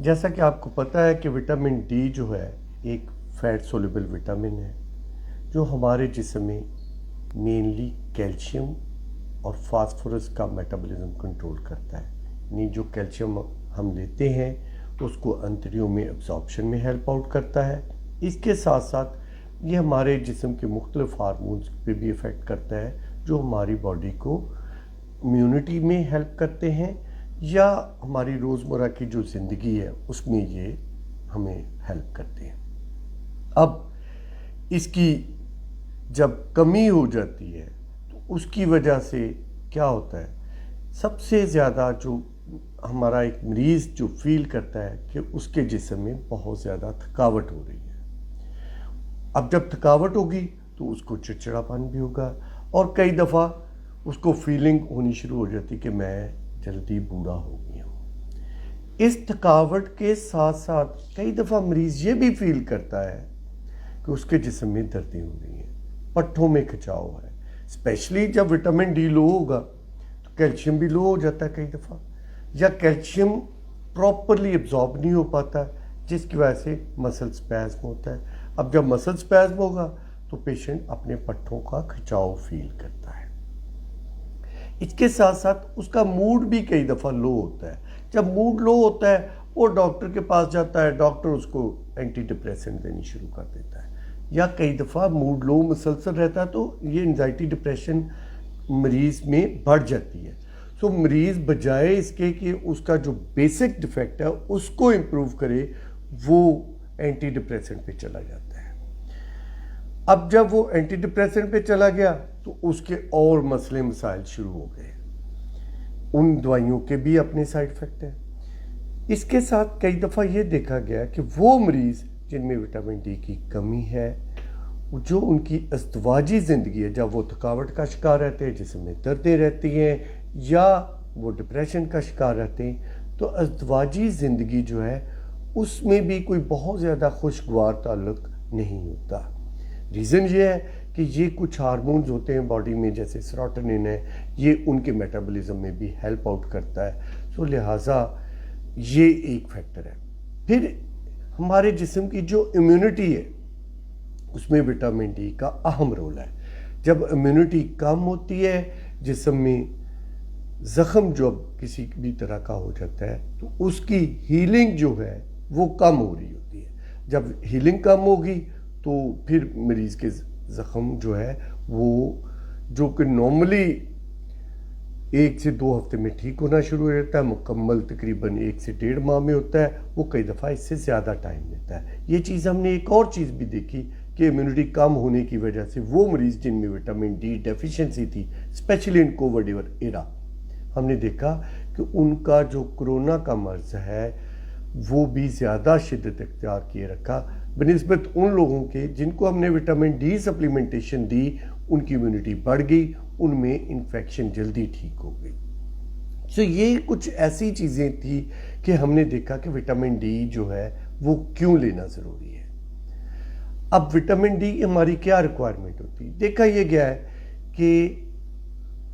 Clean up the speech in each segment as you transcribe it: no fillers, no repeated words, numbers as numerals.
جیسا کہ آپ کو پتہ ہے کہ وٹامن ڈی جو ہے ایک فیٹ سولوبل وٹامن ہے جو ہمارے جسم میں مینلی کیلشیم اور فاسفورس کا میٹابولزم کنٹرول کرتا ہے. یعنی جو کیلشیم ہم لیتے ہیں اس کو انتڑیوں میں ایبزارپشن میں ہیلپ آؤٹ کرتا ہے. اس کے ساتھ ساتھ یہ ہمارے جسم کے مختلف ہارمونز پہ بھی افیکٹ کرتا ہے جو ہماری باڈی کو امیونٹی میں ہیلپ کرتے ہیں یا ہماری روزمرہ کی جو زندگی ہے اس میں یہ ہمیں ہیلپ کرتے ہیں. اب اس کی جب کمی ہو جاتی ہے تو اس کی وجہ سے کیا ہوتا ہے؟ سب سے زیادہ جو ہمارا ایک مریض جو فیل کرتا ہے کہ اس کے جسم میں بہت زیادہ تھکاوٹ ہو رہی ہے. اب جب تھکاوٹ ہوگی تو اس کو چڑچڑاپن بھی ہوگا اور کئی دفعہ اس کو فیلنگ ہونی شروع ہو جاتی کہ میں جلدی بوڑھا ہو گیا ہوں. اس تھکاوٹ کے ساتھ ساتھ کئی دفعہ مریض یہ بھی فیل کرتا ہے کہ اس کے جسم میں دردیں ہو رہی ہیں، پٹھوں میں کھچاؤ ہے. اسپیشلی جب وٹامن ڈی لو ہوگا تو کیلشیم بھی لو ہو جاتا ہے کئی دفعہ، یا کیلشیم پراپرلی ایبزارب نہیں ہو پاتا جس کی وجہ سے مسل سپیزم ہوتا ہے. اب جب مسل سپیزم ہوگا تو پیشنٹ اپنے پٹھوں کا کھچاؤ فیل کرتا ہے. اس کے ساتھ ساتھ اس کا موڈ بھی کئی دفعہ لو ہوتا ہے. جب موڈ لو ہوتا ہے وہ ڈاکٹر کے پاس جاتا ہے، ڈاکٹر اس کو اینٹی ڈپریسنٹ دینی شروع کر دیتا ہے. یا کئی دفعہ موڈ لو مسلسل رہتا ہے تو یہ انزائٹی ڈپریشن مریض میں بڑھ جاتی ہے. سو مریض بجائے اس کے کہ اس کا جو بیسک ڈیفیکٹ ہے اس کو امپروو کرے وہ اینٹی ڈپریسنٹ پہ چلا جاتا ہے. اب جب وہ اینٹی ڈپریسنٹ پہ چلا گیا تو اس کے اور مسئلے مسائل شروع ہو گئے. ان دوائیوں کے بھی اپنے سائیڈ افیکٹ ہیں. اس کے ساتھ کئی دفعہ یہ دیکھا گیا کہ وہ مریض جن میں وٹامن ڈی کی کمی ہے، جو ان کی ازدواجی زندگی ہے، جب وہ تھکاوٹ کا شکار رہتے ہیں، جسم میں دردیں رہتی ہیں یا وہ ڈپریشن کا شکار رہتے ہیں، تو ازدواجی زندگی جو ہے اس میں بھی کوئی بہت زیادہ خوشگوار تعلق نہیں ہوتا. ریزن یہ ہے کہ یہ کچھ ہارمونز ہوتے ہیں باڈی میں جیسے سیروٹونن ہے، یہ ان کے میٹابولزم میں بھی ہیلپ آؤٹ کرتا ہے. سو لہٰذا یہ ایک فیکٹر ہے. پھر ہمارے جسم کی جو امیونٹی ہے اس میں وٹامن ڈی کا اہم رول ہے. جب امیونٹی کم ہوتی ہے، جسم میں زخم جو کسی بھی طرح کا ہو جاتا ہے تو اس کی ہیلنگ جو ہے وہ کم ہو رہی ہوتی ہے. جب ہیلنگ کم ہوگی تو پھر مریض کے زخم جو ہے وہ جو کہ نارملی 1 سے 2 ہفتے میں ٹھیک ہونا شروع ہو جاتا ہے، مکمل تقریباً 1 سے 1.5 ماہ میں ہوتا ہے، وہ کئی دفعہ اس سے زیادہ ٹائم لیتا ہے. یہ چیز ہم نے ایک اور چیز بھی دیکھی کہ امیونٹی کم ہونے کی وجہ سے وہ مریض جن میں وٹامن ڈی ڈیفیشنسی تھی، اسپیشلی ان کووڈ ایرا، ہم نے دیکھا کہ ان کا جو کرونا کا مرض ہے وہ بھی زیادہ شدت اختیار کیے رکھا بنسبت ان لوگوں کے جن کو ہم نے وٹامن ڈی سپلیمنٹیشن دی. ان کی امیونٹی بڑھ گئی، ان میں انفیکشن جلدی ٹھیک ہو گئی. سو یہ کچھ ایسی چیزیں تھیں کہ ہم نے دیکھا کہ وٹامن ڈی جو ہے وہ کیوں لینا ضروری ہے. اب وٹامن ڈی ہماری کیا ریکوائرمنٹ ہوتی ہے؟ دیکھا یہ گیا ہے کہ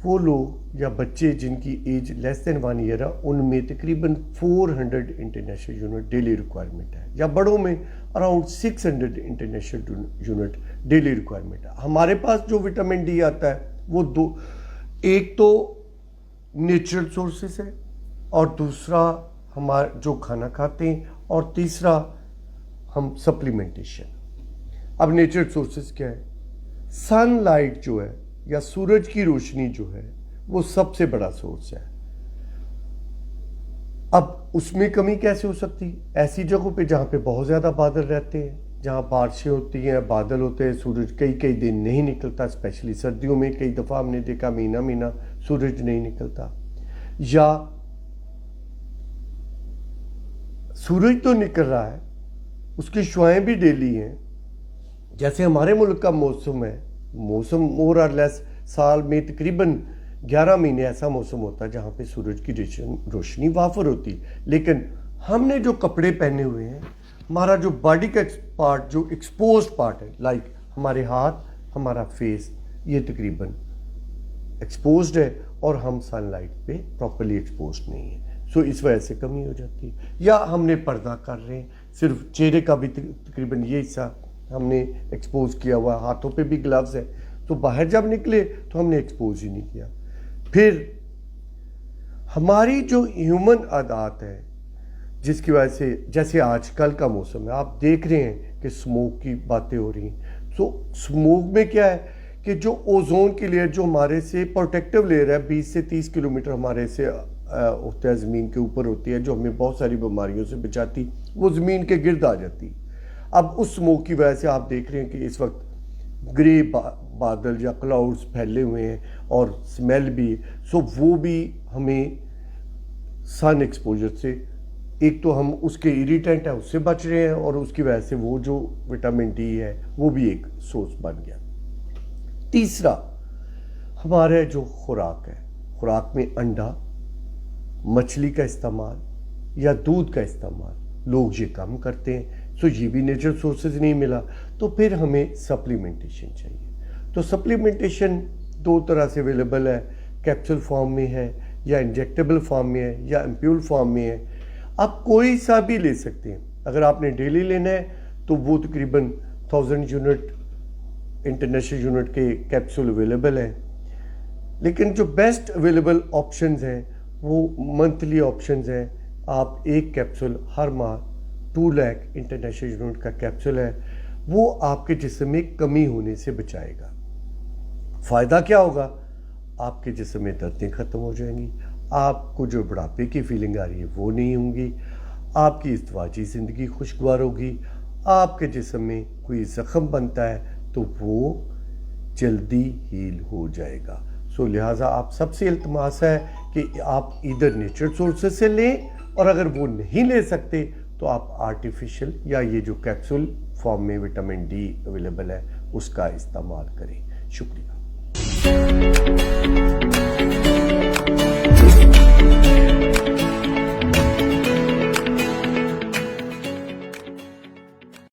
وہ لوگ یا بچے جن کی ایج لیس دین 1 ایئر ہے ان میں تقریباً 400 انٹرنیشنل یونٹ ڈیلی ریکوائرمنٹ ہے، یا بڑوں میں around 600 international unit daily requirement ہے. ہمارے پاس جو وٹامن ڈی آتا ہے وہ ایک تو نیچرل سورسز ہے اور دوسرا ہمارا جو کھانا کھاتے ہیں اور تیسرا ہم سپلیمنٹیشن. اب نیچرل سورسز کیا ہے؟ سن لائٹ جو ہے یا سورج کی روشنی جو ہے وہ سب سے بڑا سورس ہے. اب اس میں کمی کیسے ہو سکتی؟ ایسی جگہوں پہ جہاں پہ بہت زیادہ بادل رہتے ہیں، جہاں بارشیں ہوتی ہیں، بادل ہوتے ہیں، سورج کئی دن نہیں نکلتا، اسپیشلی سردیوں میں کئی دفعہ ہم نے دیکھا مہینہ سورج نہیں نکلتا. یا سورج تو نکل رہا ہے، اس کی شعاعیں بھی ڈیلی ہیں. جیسے ہمارے ملک کا موسم ہے، موسم مور اور لیس سال میں تقریباً 11 مہینے ایسا موسم ہوتا ہے جہاں پہ سورج کی روشنی وافر ہوتی، لیکن ہم نے جو کپڑے پہنے ہوئے ہیں، ہمارا جو باڈی کا پارٹ جو ایکسپوزڈ پارٹ ہے، لائک ہمارے ہاتھ، ہمارا فیس، یہ تقریباً ایکسپوزڈ ہے اور ہم سن لائٹ پہ پراپرلی ایکسپوزڈ نہیں ہیں. سو اس وجہ سے کمی ہو جاتی ہے. یا ہم نے پردہ کر رہے ہیں, صرف چہرے کا بھی تقریباً یہ حصہ ہم نے ایکسپوز کیا ہوا, ہاتھوں پہ بھی گلوز ہے, تو باہر جب نکلے تو ہم نے ایکسپوز ہی نہیں کیا. پھر ہماری جو ہیومن عادات ہے جس کی وجہ سے, جیسے آج کل کا موسم ہے, آپ دیکھ رہے ہیں کہ سموک کی باتیں ہو رہی ہیں. تو سموک میں کیا ہے کہ جو اوزون کی لیئر جو ہمارے سے پروٹیکٹیو لیئر ہے 20 سے 30 کلومیٹر ہمارے سے ہوتا ہے, زمین کے اوپر ہوتی ہے, جو ہمیں بہت ساری بیماریوں سے بچاتی, وہ زمین کے گرد آ جاتی. اب اس سموک کی وجہ سے آپ دیکھ رہے ہیں کہ اس وقت گرے بادل یا کلاؤڈز پھیلے ہوئے ہیں اور سمیل بھی. سو وہ بھی ہمیں سن ایکسپوجر سے, ایک تو ہم اس کے ایریٹنٹ ہے اس سے بچ رہے ہیں, اور اس کی وجہ سے وہ جو وٹامن ڈی ہے وہ بھی ایک سورس بن گیا. تیسرا ہمارا جو خوراک ہے, خوراک میں انڈا, مچھلی کا استعمال یا دودھ کا استعمال, لوگ یہ کم کرتے ہیں. سو یہ بھی نیچرل سورسز نہیں ملا, تو پھر ہمیں سپلیمنٹیشن چاہیے. تو سپلیمنٹیشن دو طرح سے اویلیبل ہے, کیپسول فارم میں ہے یا انجیکٹیبل فارم میں ہے یا امپیول فارم میں ہے. آپ کوئی سا بھی لے سکتے ہیں. اگر آپ نے ڈیلی لینا ہے تو وہ تقریباً 1000 یونٹ انٹرنیشنل یونٹ کے کیپسول اویلیبل ہیں. لیکن جو بیسٹ اویلیبل آپشنز ہیں وہ منتھلی آپشنز ہیں. آپ ایک کیپسول ہر ماہ 2 لاکھ انٹرنیشنل یونٹ کا کیپسول ہے, وہ آپ کے جسم میں کمی ہونے سے بچائے گا. فائدہ کیا ہوگا؟ آپ کے جسم میں دردیں ختم ہو جائیں گی, آپ کو جو بڑھاپے کی فیلنگ آ رہی ہے وہ نہیں ہوں گی, آپ کی ازدواجی زندگی خوشگوار ہوگی, آپ کے جسم میں کوئی زخم بنتا ہے تو وہ جلدی ہیل ہو جائے گا. سو لہٰذا آپ سب سے التماس ہے کہ آپ ادھر نیچرل سورسز سے لیں, اور اگر وہ نہیں لے سکتے تو آپ آرٹیفیشل یا یہ جو کیپسول فارم میں وٹامن ڈی اویلیبل ہے اس کا استعمال کریں. شکریہ.